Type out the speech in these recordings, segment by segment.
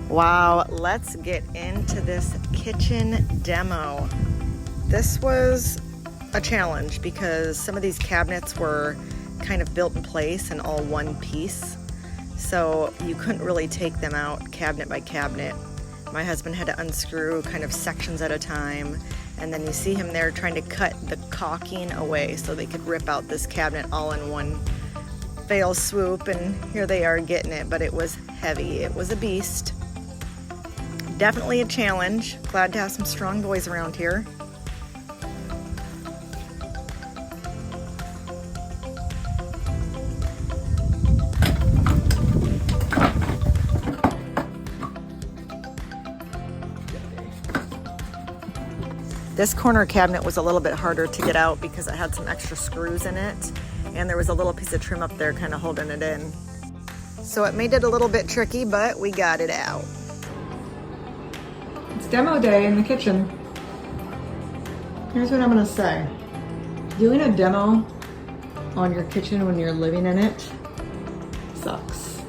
Wow, let's get into this kitchen demo. This was a challenge because some of these cabinets were kind of built in place and all one piece. So you couldn't really take them out cabinet by cabinet. My husband had to unscrew kind of sections at a time. And then you see him there trying to cut the caulking away so they could rip out this cabinet all in one fail swoop. And here they are getting it, but it was heavy. It was a beast. Definitely a challenge. Glad to have some strong boys around here. This corner cabinet was a little bit harder to get out because it had some extra screws in it, and there was a little piece of trim up there kind of holding it in. So it made it a little bit tricky, but we got it out. It's demo day in the kitchen. Here's what I'm gonna say. Doing a demo on your kitchen when you're living in it sucks.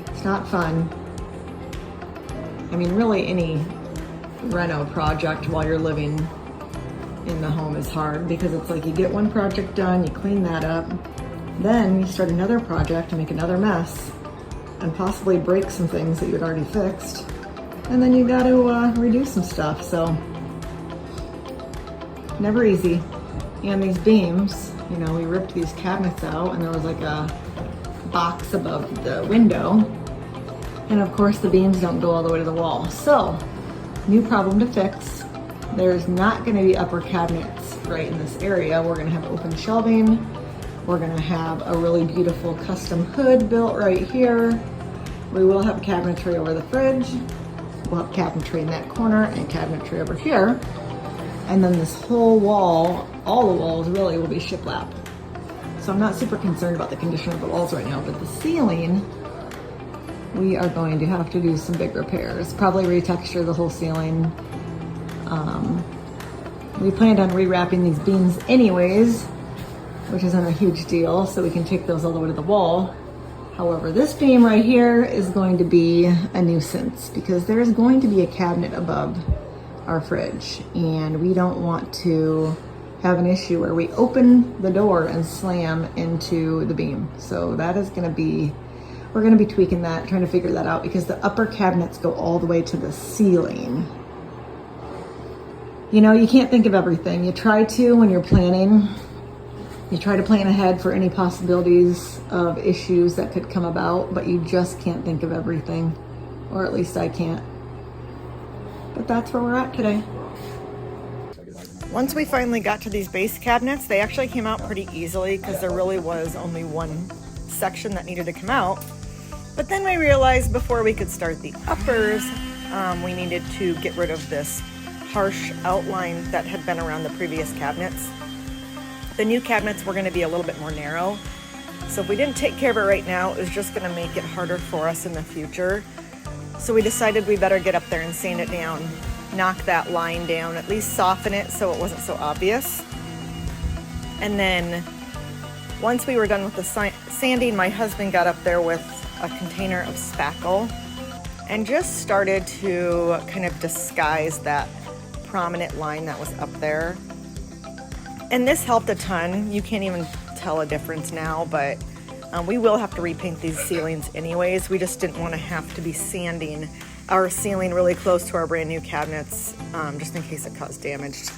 It's not fun. I mean, really any reno project while you're living in the home is hard because it's like you get one project done, you clean that up, then you start another project and make another mess and possibly break some things that you had already fixed, and then you got to redo some stuff. So never easy. And these beams, you know, we ripped these cabinets out and there was like a box above the window, and of course the beams don't go all the way to the wall. So new problem to fix. There's not going to be upper cabinets right in this area. We're going to have open shelving. We're going to have a really beautiful custom hood built right here. We will have cabinetry over the fridge. We'll have cabinetry in that corner and cabinetry over here. And then this whole wall, all the walls really will be shiplap. So I'm not super concerned about the condition of the walls right now, but the ceiling, we are going to have to do some big repairs. Probably retexture the whole ceiling. We planned on rewrapping these beams anyways, which isn't a huge deal, so we can take those all the way to the wall. However, this beam right here is going to be a nuisance because there is going to be a cabinet above our fridge, and we don't want to have an issue where we open the door and slam into the beam. So that is going to be, we're going to be tweaking that, trying to figure that out, because the upper cabinets go all the way to the ceiling. You know, you can't think of everything. You try to when you're planning. You try to plan ahead for any possibilities of issues that could come about, but you just can't think of everything. Or at least I can't. But that's where we're at today. Once we finally got to these base cabinets, they actually came out pretty easily because there really was only one section that needed to come out. But then we realized before we could start the uppers, we needed to get rid of this harsh outline that had been around the previous cabinets. The new cabinets were going to be a little bit more narrow. So if we didn't take care of it right now, it was just going to make it harder for us in the future. So we decided we better get up there and sand it down, knock that line down, at least soften it so it wasn't so obvious. And then once we were done with the sanding, my husband got up there with a container of spackle and just started to kind of disguise that prominent line that was up there. And this helped a ton. You can't even tell a difference now, but we will have to repaint these ceilings anyways. We just didn't want to have to be sanding our ceiling really close to our brand new cabinets, just in case it caused damage.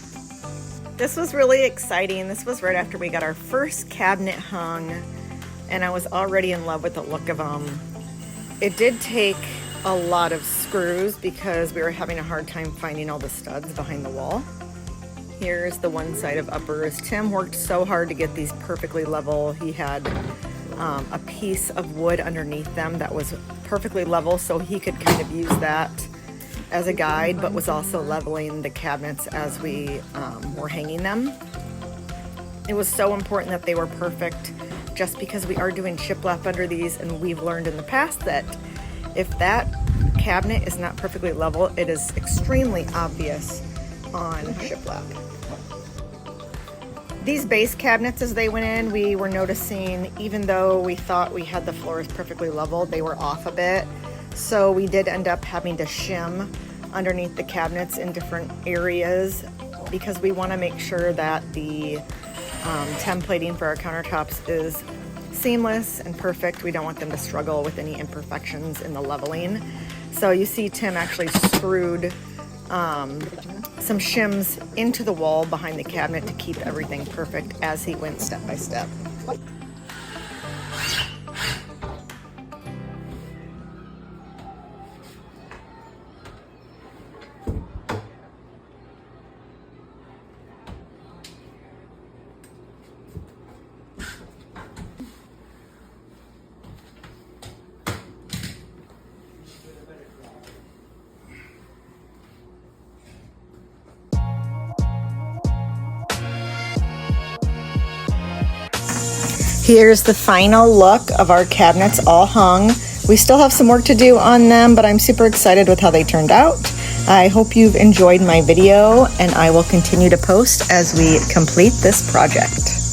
This was really exciting. This was right after we got our first cabinet hung, and I was already in love with the look of them. It did take a lot of screws because we were having a hard time finding all the studs behind the wall. Here's the one side of uppers. Tim worked so hard to get these perfectly level. He had a piece of wood underneath them that was perfectly level, so he could kind of use that as a guide, but was also leveling the cabinets as we were hanging them. It was so important that they were perfect, just because we are doing shiplap under these, and we've learned in the past that if that cabinet is not perfectly level, it is extremely obvious on shiplap. These base cabinets, as they went in, we were noticing, even though we thought we had the floors perfectly level, they were off a bit. So we did end up having to shim underneath the cabinets in different areas because we want to make sure that the templating for our countertops is seamless and perfect. We don't want them to struggle with any imperfections in the leveling. So you see Tim actually screwed some shims into the wall behind the cabinet to keep everything perfect as he went step by step. Here's the final look of our cabinets all hung. We still have some work to do on them, but I'm super excited with how they turned out. I hope you've enjoyed my video, and I will continue to post as we complete this project.